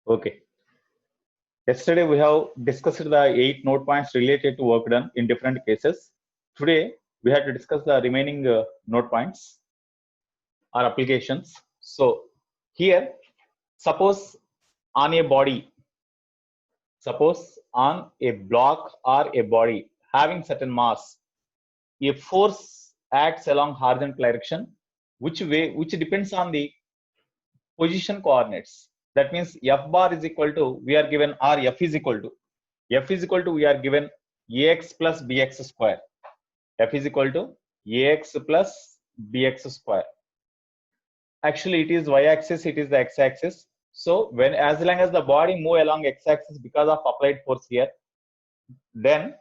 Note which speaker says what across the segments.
Speaker 1: Okay. Yesterday we have discussed the 8 note points related to work done in different cases. Today we have to discuss the remaining note points or applications. So here, suppose on a body, suppose on a block or a body having certain mass, a force acts along horizontal direction, which depends on the position coordinates. That means F bar is equal to, we are given, or F is equal to, we are given ax plus bx square. F is equal to ax plus bx square. Actually, it is y-axis, it is the x-axis. So when, as long as the body move along x-axis because of applied force here, then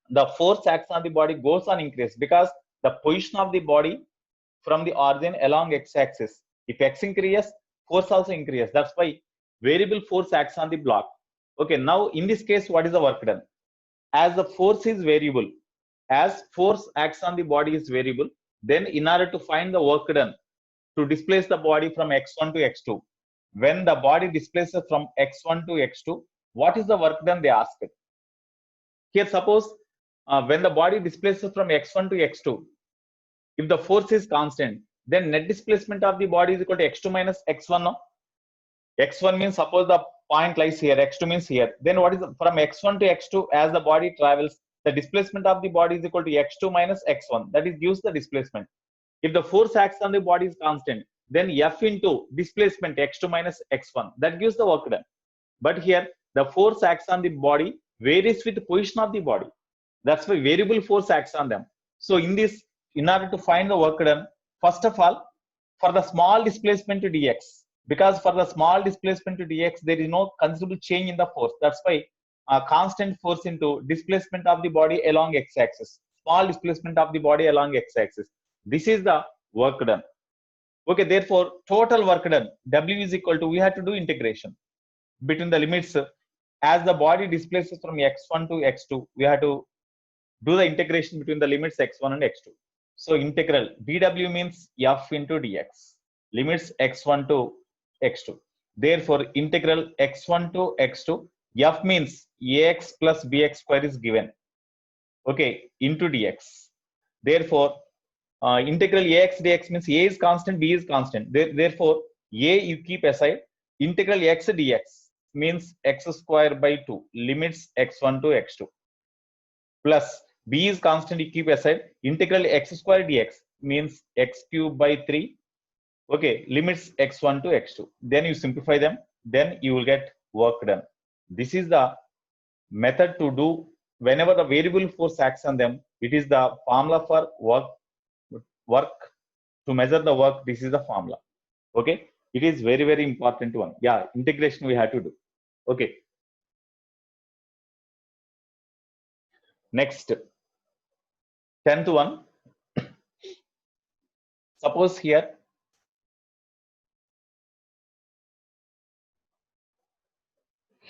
Speaker 1: the force acts on the body goes on increase because the position of the body from the origin along x-axis. If x increases, force also increases. That's why variable force acts on the block. Okay, now in this case, what is the work done? As the force is variable, as force acts on the body is variable, then in order to find the work done to displace the body from x1 to x2, when the body displaces from x1 to x2, what is the work done, they ask it. Here, suppose when the body displaces from x1 to x2, if the force is constant, then net displacement of the body is equal to x2 minus x1. No? X1 means, suppose the point lies here, x2 means here. Then what is from x1 to x2, as the body travels, the displacement of the body is equal to x2 minus x1. That is gives the displacement. If the force acts on the body is constant, then F into displacement x2 minus x1, that gives the work done. But here the force acts on the body varies with the position of the body. That's why variable force acts on them. So in this, in order to find the work done, first of all, for the small displacement to dx, because for the small displacement to dx, there is no considerable change in the force. That's why constant force into displacement of the body along x-axis, small displacement of the body along x-axis. This is the work done. Okay, therefore, total work done, W is equal to, we have to do integration between the limits. As the body displaces from x1 to x2, we have to do the integration between the limits x1 and x2. So integral dw means f into dx, limits x1 to x2. Therefore, integral x1 to x2, f means ax plus bx square is given, okay, into dx. Therefore, integral ax dx means a is constant, b is constant. Therefore, a you keep aside. Integral x dx means x square by 2, limits x1 to x2, plus b is constant, you keep aside. Integral x square dx means x cube by 3, okay, limits x1 to x2. Then you simplify them, then you will get work done. This is the method to do whenever the variable force acts on them. It is the formula for work to measure the work. This is the formula. Okay, it is very, very important one. Yeah, integration we have to do. Okay, next 10th one. Suppose here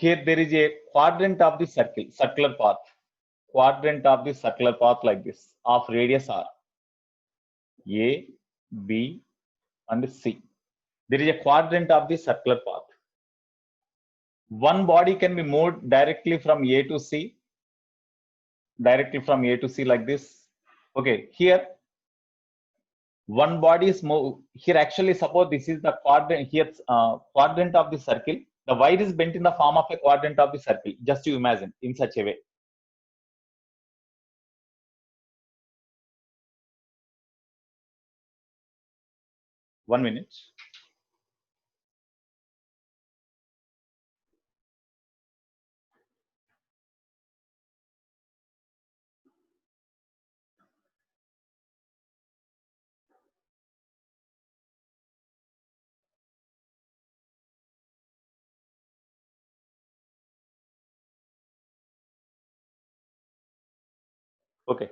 Speaker 1: there is a quadrant of the circular path, quadrant of the circular path like this, of radius r, a, b and c. There is a quadrant of the circular path. One body can be moved directly from a to c, like this. Okay, here one body is moved here. Actually, suppose this is the quadrant here, quadrant of the circle. The wire is bent in the form of a quadrant of the circle. Just you imagine in such a way. One minute. Okay,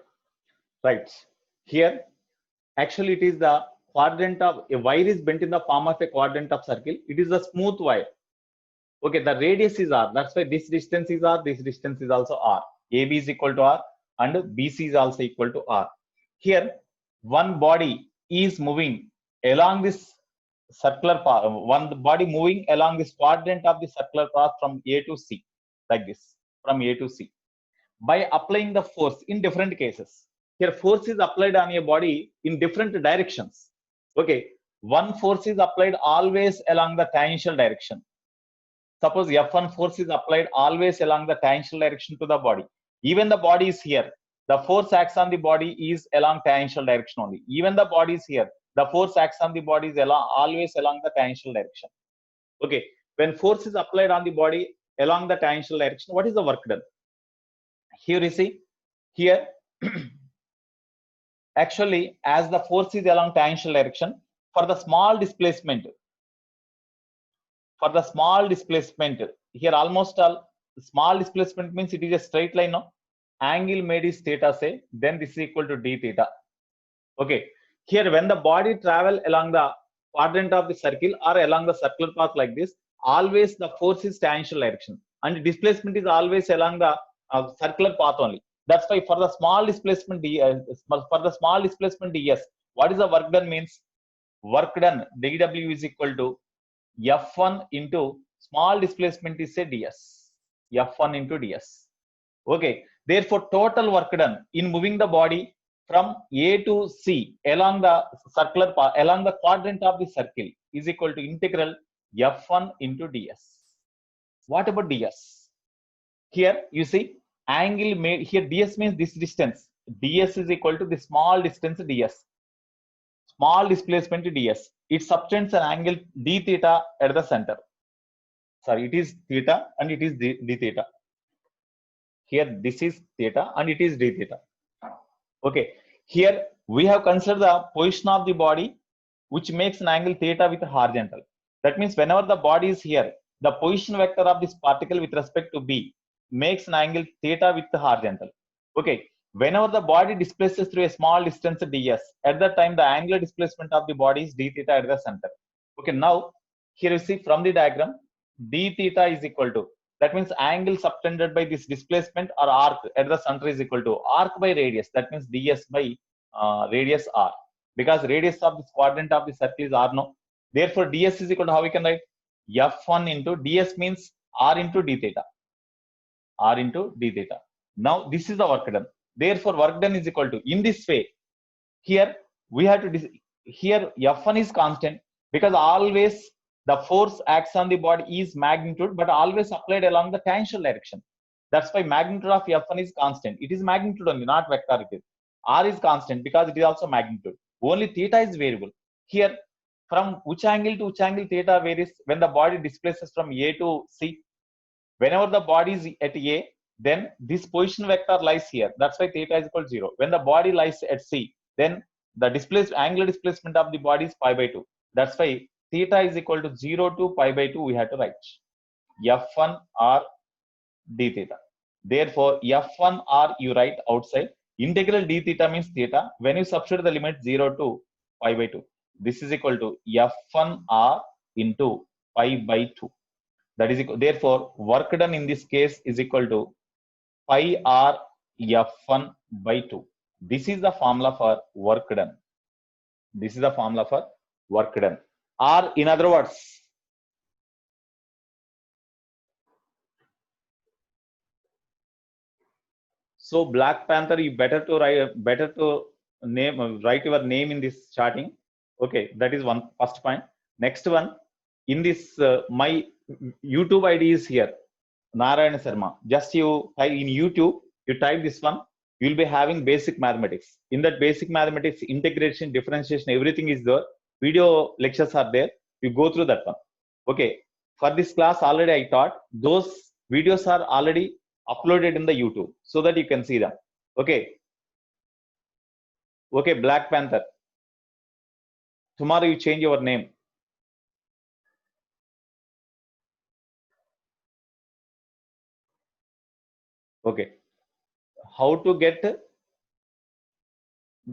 Speaker 1: right. Here, actually, it is the quadrant of a wire is bent in the form of a quadrant of circle. It is a smooth wire. Okay, the radius is r. That's why this distance is r. This distance is also r. AB is equal to r and BC is also equal to r. Here, one body is moving along this circular path, one body moving along this quadrant of the circular path from A to C, like this, from A to C, by applying the force in different cases. Here, force is applied on a body in different directions. Okay, one force is applied always along the tangential direction. Suppose F1 force is applied always along the tangential direction to the body. Even the body is here, the force acts on the body is along tangential direction only. Even the body is here, the force acts on the body is always along the tangential direction. Okay, when force is applied on the body along the tangential direction, what is the work done? Here you see, here actually as the force is along tangential direction, for the small displacement, here almost all small displacement means it is a straight line. No, angle made is theta, say, then this is equal to d theta. Okay, here when the body travel along the quadrant of the circle or along the circular path like this, always the force is tangential direction and displacement is always along the circular path only. That's why for the small displacement ds, what is the work done means? Work done dw is equal to F1 into small displacement is say ds, F1 into ds. Okay, therefore total work done in moving the body from A to C along the circular path, along the quadrant of the circle is equal to integral F1 into ds. What about ds? Here you see angle made, here ds means this distance, ds is equal to the small distance ds, small displacement ds. It subtends an angle d theta at the center. Sorry, it is theta and it is d theta. Here this is theta and it is d theta. Okay, here we have considered the position of the body which makes an angle theta with horizontal. That means whenever the body is here, the position vector of this particle with respect to B makes an angle theta with the horizontal. Okay, whenever the body displaces through a small distance ds, at that time the angular displacement of the body is d theta at the center. Okay, now here you see from the diagram, d theta is equal to, that means angle subtended by this displacement or arc at the center is equal to arc by radius, that means ds by radius r, because radius of this quadrant of the circle is r. No, therefore ds is equal to, how we can write, f1 into ds means r into d theta, r into d theta. Now this is the work done, therefore work done is equal to, in this way, here we have to, here f1 is constant because always the force acts on the body is magnitude but always applied along the tangential direction. That's why magnitude of f1 is constant. It is magnitude only, not vector. It is r is constant because it is also magnitude. Only theta is variable. Here from which angle to which angle theta varies when the body displaces from A to C. Whenever the body is at A, then this position vector lies here. That's why theta is equal to 0. When the body lies at C, then the angular displacement of the body is pi by 2. That's why theta is equal to 0 to pi by 2 we have to write. F1 r d theta. Therefore, F1 r you write outside. Integral d theta means theta. When you substitute the limit 0 to pi by 2, this is equal to F1 r into pi by 2. That is equal, therefore, work done in this case is equal to pi r F1 by 2. This is the formula for work done. This is the formula for work done. Or in other words, so Black Panther, you better to write your name in this charting. Okay, that is one first point. Next one, in this my YouTube ID is here, Narayana Sharma. Just you type in YouTube, you type this one, you will be having basic mathematics. In that basic mathematics, integration, differentiation, everything is there. Video lectures are there. You go through that one. Okay, for this class already I taught. Those videos are already uploaded in the YouTube so that you can see them. Okay. Okay, Black Panther. Tomorrow you change your name. Okay. How to get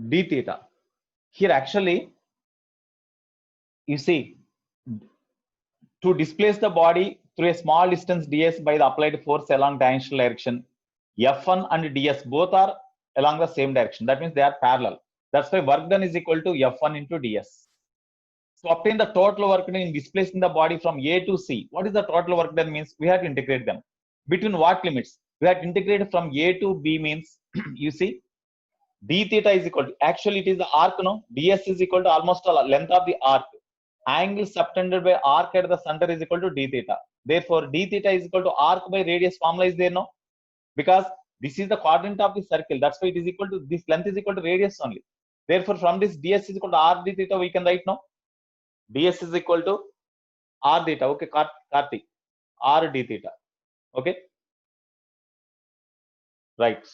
Speaker 1: d theta? Here actually, you see, to displace the body through a small distance ds by the applied force along tangential direction, F1 and ds both are along the same direction. That means they are parallel. That's why work done is equal to F1 into ds. To obtain the total work done in displacing the body from A to C, what is the total work done means? We have to integrate them. Between what limits? We have to integrate from A to B means, you see, d theta is equal to, actually it is the arc, no? ds is equal to almost the length of the arc. Angle subtended by arc at the center is equal to d theta. Therefore, d theta is equal to arc by radius formula is there, no? Because this is the quadrant of the circle. That's why it is equal to, this length is equal to radius only. Therefore, from this ds is equal to r d theta, we can write now. ds is equal to r theta. Okay, Karthik. R d theta. Okay. Right.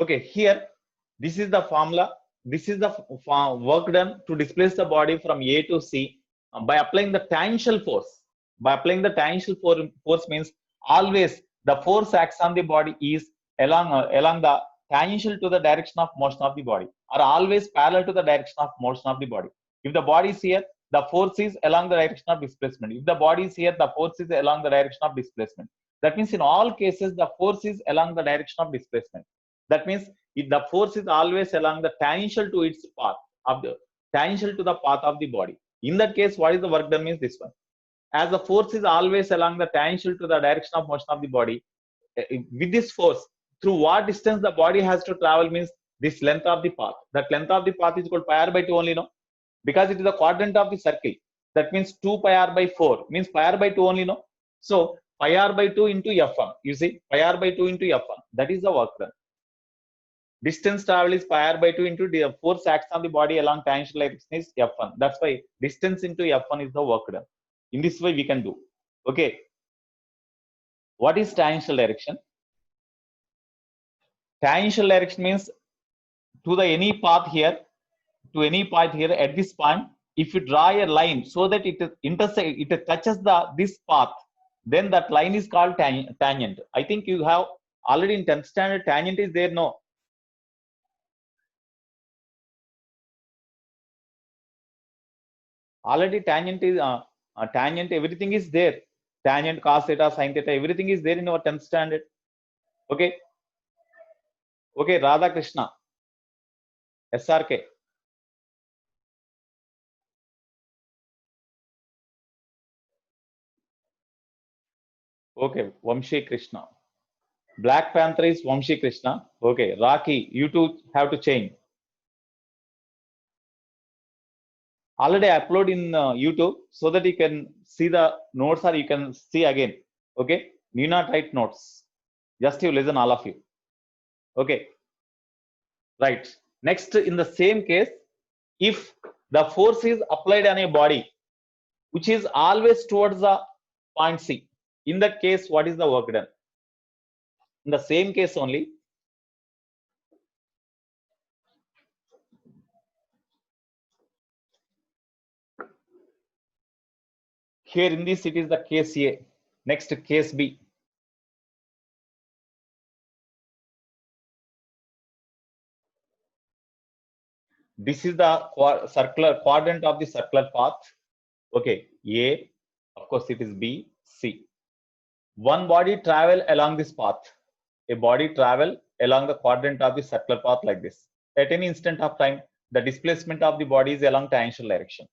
Speaker 1: Okay, here, this is the formula. This is the work done to displace the body from A to C by applying the tangential force. By applying the tangential force means always the force acts on the body is along the tangential to the direction of motion of the body, or always parallel to the direction of motion of the body. If the body is here, the force is along the direction of displacement. If the body is here, the force is along the direction of displacement. That means in all cases, the force is along the direction of displacement. That means if the force is always along the tangential to its path of the tangential to the path of the body. In that case, what is the work done means this one. As the force is always along the tangential to the direction of motion of the body, with this force, through what distance the body has to travel means this length of the path. That length of the path is called pi r by 2 only, no? Because it is the quadrant of the circle. That means 2 pi r by 4 means pi r by 2 only, no? So pi r by 2 into f1. You see, pi r by 2 into f1. That is the work done. Distance travel is pi r by 2 into the force acts on the body along tangential direction is f1. That's why distance into f1 is the work done. In this way we can do. Okay. What is tangential direction? Tangential direction means to the any path here, at this point, if you draw a line so that it touches this path, then that line is called tangent. I think you have already in 10th standard tangent is there, no? Already tangent is tangent, everything is there. Tangent, cos theta, sin theta, everything is there in our 10th standard. Okay. Okay, Radha Krishna. SRK. Okay, Vamshi Krishna. Black Panther is Vamshi Krishna. Okay, Raki, you two have to change. Already I upload in YouTube so that you can see the notes or you can see again. Okay, need not write notes. Just you listen, all of you. Okay, right. Next, in the same case, if the force is applied on a body which is always towards the point C, in that case, what is the work done? In the same case only, here in this it is the case A. Next, case B. This is the circular quadrant of the circular path. Okay, A, of course it is B, C. One body travel along this path. A body travel along the quadrant of the circular path like this. At any instant of time, the displacement of the body is along tangential direction.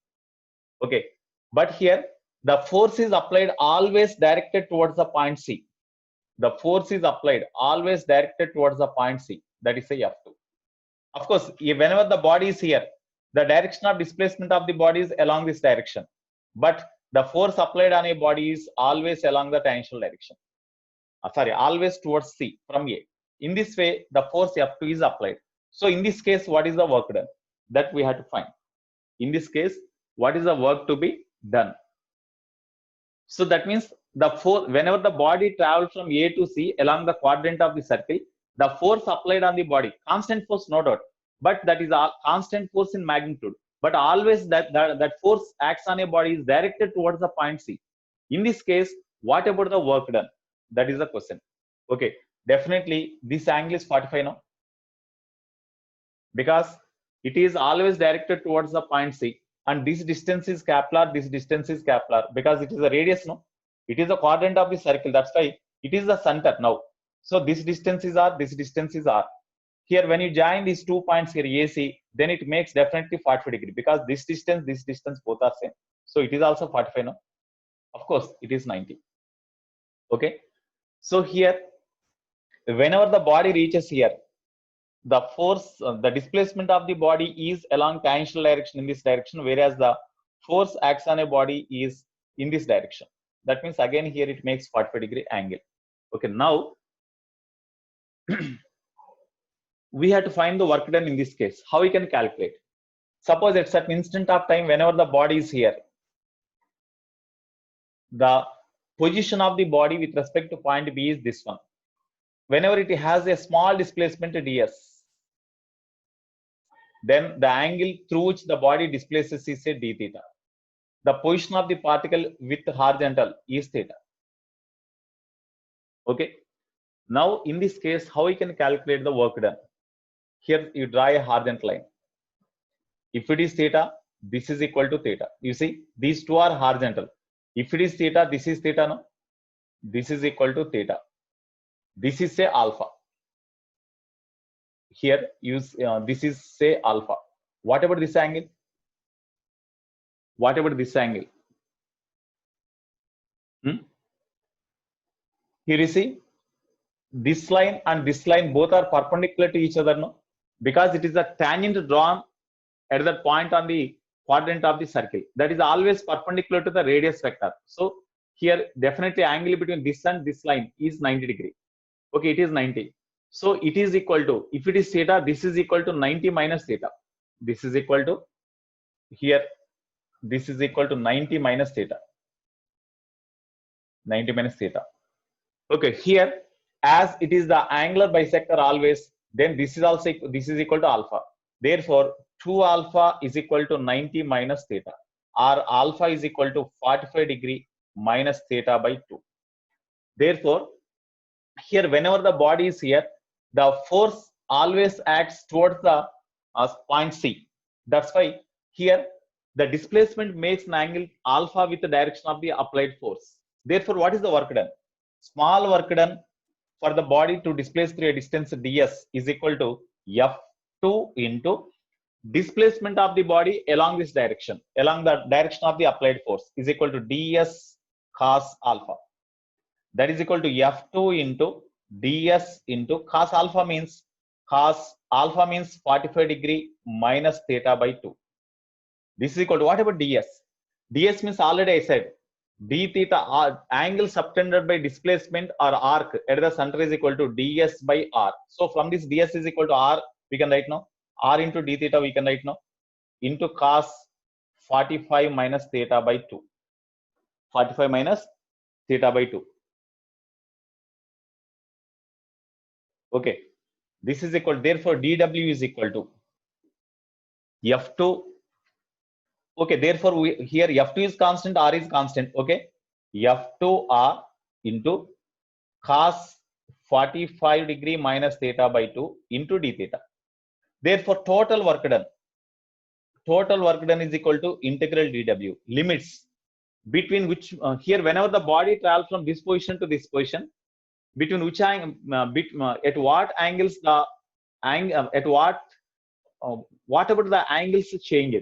Speaker 1: Okay, but here the force is applied always directed towards the point C. The force is applied always directed towards the point C. That is a F2. Of course, whenever the body is here, the direction of displacement of the body is along this direction. But the force applied on a body is always along the tangential direction. Always towards C from A. In this way, the force F2 is applied. So in this case, what is the work done? That we have to find. In this case, what is the work to be done? So that means the force, whenever the body travels from A to C along the quadrant of the circle, the force applied on the body, constant force, no doubt, but that is a constant force in magnitude. But always that force acts on a body is directed towards the point C. In this case, what about the work done? That is the question. Okay, definitely this angle is 45 now, because it is always directed towards the point C, and this distance is Kepler, this distance is Kepler, because it is a radius, no? It is a quadrant of the circle. That's why it is the center now. So this distance is R, this distance is R. Here, when you join these 2 points here, AC, then it makes definitely 45 degree because this distance, both are same. So it is also 45 now. Of course, it is 90. Okay. So here, whenever the body reaches here, the force, the displacement of the body is along tangential direction in this direction, whereas the force acts on a body is in this direction. That means again here it makes 45 degree angle. Okay. Now, we have to find the work done in this case. How we can calculate? Suppose at certain instant of time, whenever the body is here, the position of the body with respect to point B is this one. Whenever it has a small displacement ds, then the angle through which the body displaces is a d theta. The position of the particle with horizontal is theta. Okay. Now, in this case, how we can calculate the work done? Here you draw a horizontal line. If it is theta, this is equal to theta. You see, these two are horizontal. If it is theta, this is theta, no? This is equal to theta. This is say alpha. Here, use this is say alpha. What about this angle? What about this angle? Here you see, this line and this line both are perpendicular to each other, no? Because it is a tangent drawn at that point on the quadrant of the circle. That is always perpendicular to the radius vector. So here definitely angle between this and this line is 90 degree. Okay, it is 90. So it is equal to, if it is theta, this is equal to 90 minus theta. This is equal to, here, this is equal to 90 minus theta. 90 minus theta. Okay, here, as it is the angular bisector always, then this is also, this is equal to alpha. Therefore, 2 alpha is equal to 90 minus theta, or alpha is equal to 45 degree minus theta by 2. Therefore, here whenever the body is here, the force always acts towards the point C. That's why here the displacement makes an angle alpha with the direction of the applied force. Therefore, what is the work done? Small work done for the body to displace through a distance ds is equal to F2 into displacement of the body along this direction, along the direction of the applied force, is equal to ds cos alpha. That is equal to F2 into ds into cos alpha means 45 degree minus theta by 2. This is equal to, what about ds? Ds means already I said d theta, angle subtended by displacement or arc at the center is equal to ds by r. So from this ds is equal to r, we can write now, r into d theta we can write now, into cos 45 minus theta by 2. 45 minus theta by 2. Okay, this is equal, therefore dw is equal to F2. Okay, therefore here F2 is constant, R is constant. Okay, F2 R into cos 45 degree minus theta by 2 into d theta. Therefore, total work done is equal to integral dw, limits between which here whenever the body travels from this position to this position, between which at what angles the what about the angles change?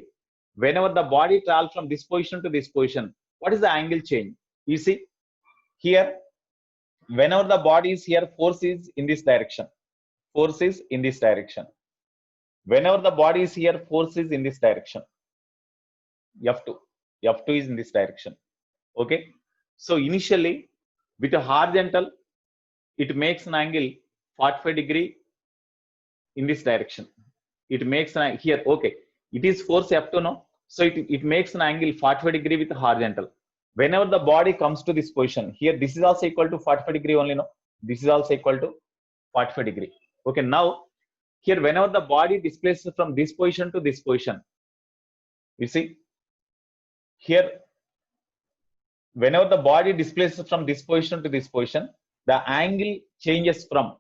Speaker 1: Whenever the body travels from this position to this position, what is the angle change? You see here, whenever the body is here, force is in this direction. Force is in this direction. Whenever the body is here, force is in this direction. F2 is in this direction. Okay. So initially with a horizontal, it makes an angle 45 degree in this direction. It makes an here. Okay. It is force F2 now. So it makes an angle 45 degree with horizontal. Whenever the body comes to this position, here this is also equal to 45 degree only, no? This is also equal to 45 degree. Okay, now here whenever the body displaces from this position to this position, you see here whenever the body displaces from this position to this position, the angle changes from,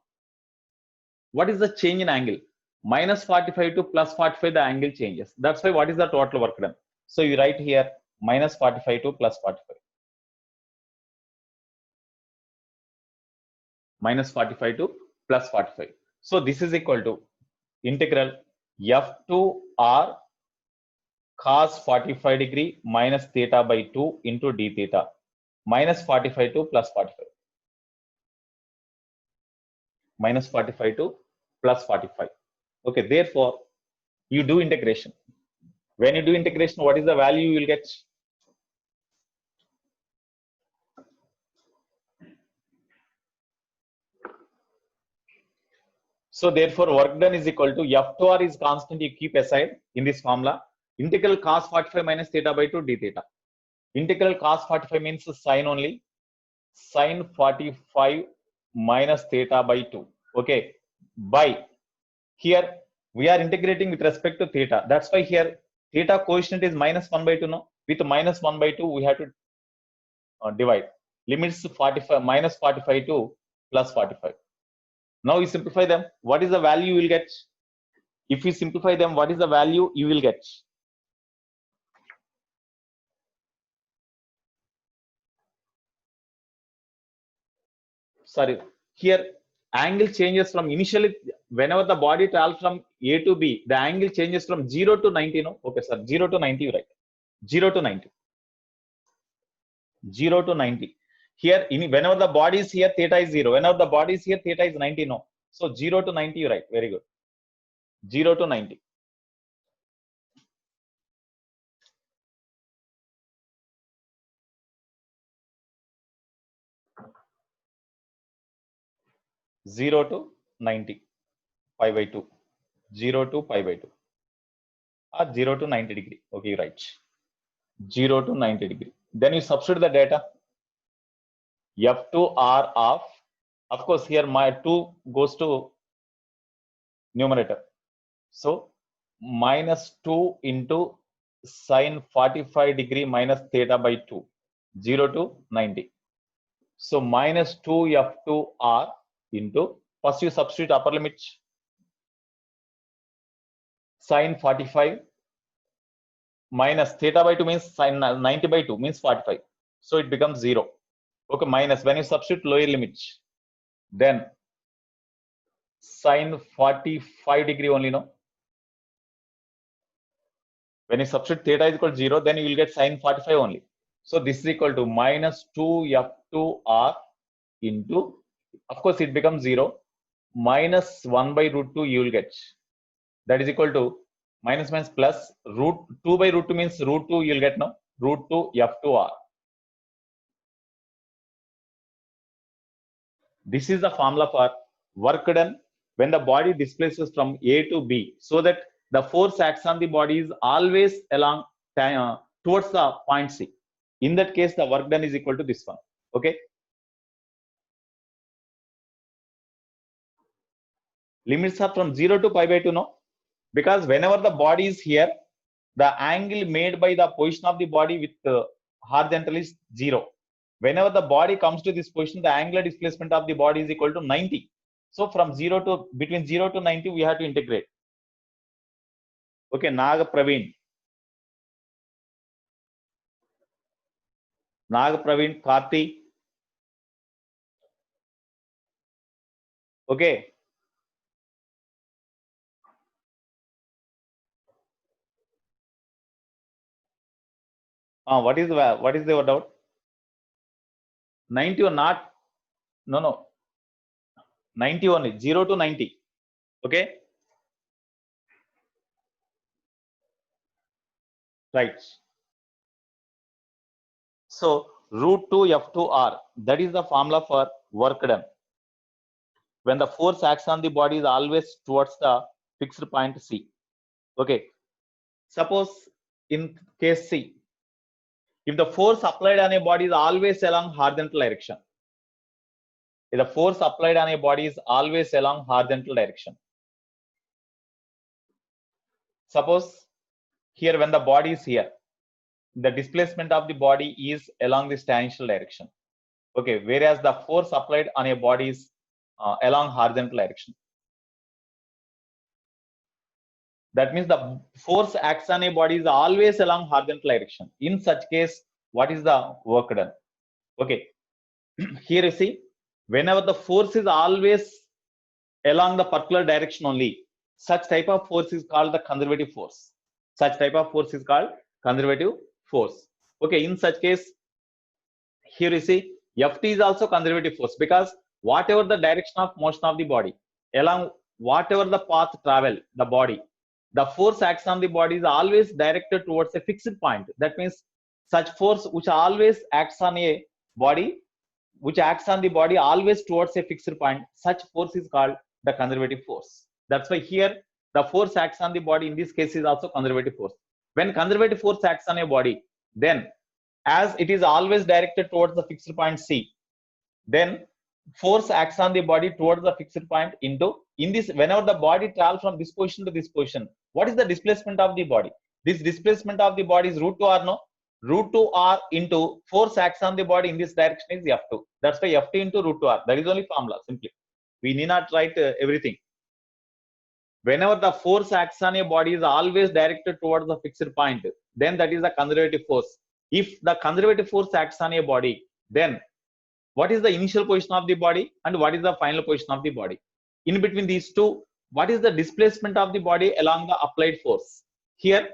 Speaker 1: what is the change in angle? Minus 45 to plus 45, the angle changes. That's why what is the total work done? So you write here minus 45 to plus 45. Minus 45 to plus 45. So this is equal to integral f2r cos 45 degree minus theta by 2 into d theta minus 45 to plus 45. Minus 45 to plus 45. Okay, therefore, you do integration. When you do integration, what is the value you will get? So therefore, work done is equal to f2r is constant, you keep aside in this formula. Integral cos 45 minus theta by 2 d theta. Integral cos 45 means sine only. Sine 45 minus theta by 2. Okay, by here we are integrating with respect to theta. That's why here theta coefficient is minus 1 by 2. No, with minus 1 by 2 we have to divide. Limits 45 minus 45 to plus 45. Now you simplify them. What is the value you will get? If you simplify them, what is the value you will get? Sorry, here angle changes from initially whenever the body travels from A to B, the angle changes from 0 to 90. No, okay, sir, 0 to 90, right? 0 to 90. 0 to 90. Here, whenever the body is here, theta is 0. Whenever the body is here, theta is 90. No, so 0 to 90, right? Very good. 0 to 90. Zero to 90, pi by 2. 0 to pi by 2. Or 0 to 90 degree. Okay, right. 0 to 90 degree. Then you substitute the data. F2R of course, here my 2 goes to numerator. So minus 2 into sine 45 degree minus theta by 2. 0 to 90. So minus 2 F2R into, first you substitute upper limit, sine 45 minus theta by 2 means sine 90 by 2 means 45. So it becomes 0. Okay, minus when you substitute lower limit, then sine 45 degree only, no? When you substitute theta is equal to 0, then you will get sine 45 only. So this is equal to minus 2 F2R into, of course it becomes 0, minus 1 by root 2 you will get. That is equal to minus minus plus root 2 by root 2 means root 2 you will get, no? Root 2 F2R. This is the formula for work done when the body displaces from A to B, so that the force acts on the body is always along towards the point C. In that case, the work done is equal to this one. Okay. Limits are from 0 to pi by 2, no? Because whenever the body is here, the angle made by the position of the body with horizontal is 0. Whenever the body comes to this position, the angular displacement of the body is equal to 90. So from 0 to, between 0 to 90, we have to integrate. Okay, Naga Praveen. Naga Praveen, Karthi. Okay. What is the doubt? 90 or not? No. 90 only, 0 to 90. Okay. Right. So root 2 F2R, that is the formula for work done. When the force acts on the body is always towards the fixed point C. Okay. Suppose in case C, if the force applied on a body is always along horizontal direction, if the force applied on a body is always along horizontal direction. Suppose here when the body is here, the displacement of the body is along this tangential direction. Okay, whereas the force applied on a body is along horizontal direction. That means the force acts on a body is always along horizontal direction. In such case, what is the work done? Okay, here you see, whenever the force is always along the particular direction only, such type of force is called the conservative force. Such type of force is called conservative force. Okay, in such case, here you see Ft is also conservative force, because whatever the direction of motion of the body, along whatever the path travel the body, the force acts on the body is always directed towards a fixed point. That means such force which always acts on a body, which acts on the body always towards a fixed point, such force is called the conservative force. That's why here the force acts on the body in this case is also conservative force. When conservative force acts on a body, then as it is always directed towards the fixed point C, then force acts on the body towards the fixed point into, in this, whenever the body travels from this position to this position, what is the displacement of the body? This displacement of the body is root 2r, no? Root 2r into force acts on the body in this direction is F2. That's why Ft into root 2r. That is only formula, simply. We need not write everything. Whenever the force acts on a body is always directed towards the fixed point, then that is the conservative force. If the conservative force acts on a body, then what is the initial position of the body and what is the final position of the body? In between these two, what is the displacement of the body along the applied force? Here,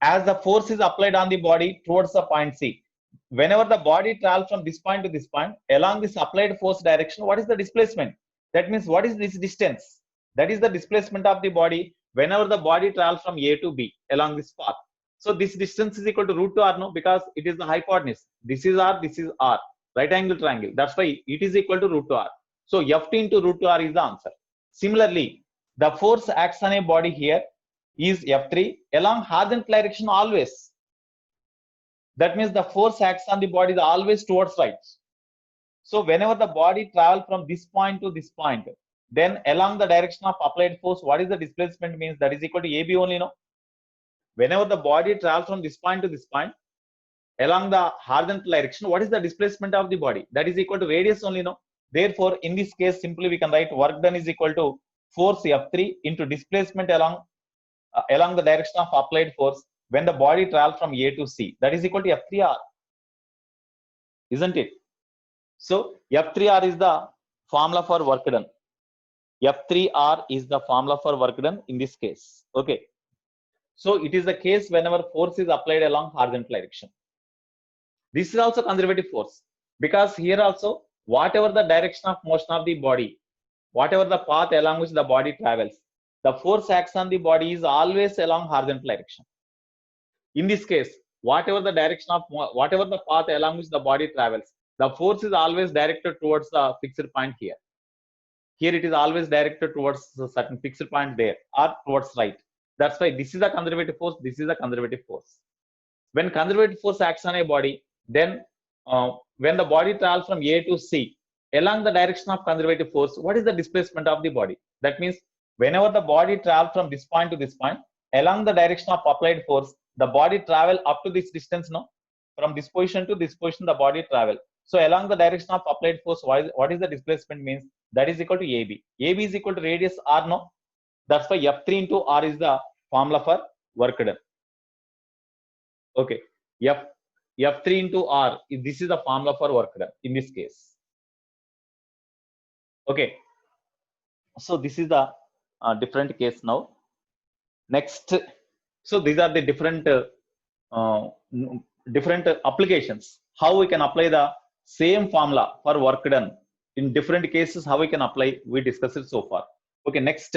Speaker 1: as the force is applied on the body towards the point C, whenever the body travels from this point to this point, along this applied force direction, what is the displacement? That means what is this distance? That is the displacement of the body whenever the body travels from A to B along this path. So this distance is equal to root 2r, no? Because it is the hypotenuse. This is r, this is r. Right angle triangle. That's why it is equal to root 2r. So Ft into root 2r is the answer. Similarly, the force acts on a body here is F3 along horizontal direction always. That means the force acts on the body is always towards right. So whenever the body travels from this point to this point, then along the direction of applied force, what is the displacement means? That is equal to AB only, no? Whenever the body travels from this point to this point, along the horizontal direction, what is the displacement of the body? That is equal to radius only, no? Therefore, in this case, simply we can write work done is equal to force F3 into displacement along the direction of applied force when the body travels from A to C. That is equal to F3R, isn't it? So F3R is the formula for work done. F3R is the formula for work done in this case. Okay. So it is the case whenever force is applied along horizontal direction. This is also conservative force, because here also whatever the direction of motion of the body, whatever the path along which the body travels, the force acts on the body is always along horizontal direction. In this case, whatever the direction of, whatever the path along which the body travels, the force is always directed towards the fixed point here. Here it is always directed towards a certain fixed point there, or towards right. That's why this is a conservative force, this is a conservative force. When conservative force acts on a body, then when the body travels from A to C, along the direction of conservative force, what is the displacement of the body? That means whenever the body travels from this point to this point, along the direction of applied force, the body travel up to this distance, no? From this position to this position, the body travel. So along the direction of applied force, what is the displacement means? That is equal to AB. AB is equal to radius r, no? That's why F3 into R is the formula for work done. Okay. F3 into R, this is the formula for work done in this case. Okay. So this is the different case now. Next. So these are the different applications. How we can apply the same formula for work done in different cases, how we can apply, we discussed it so far. Okay, next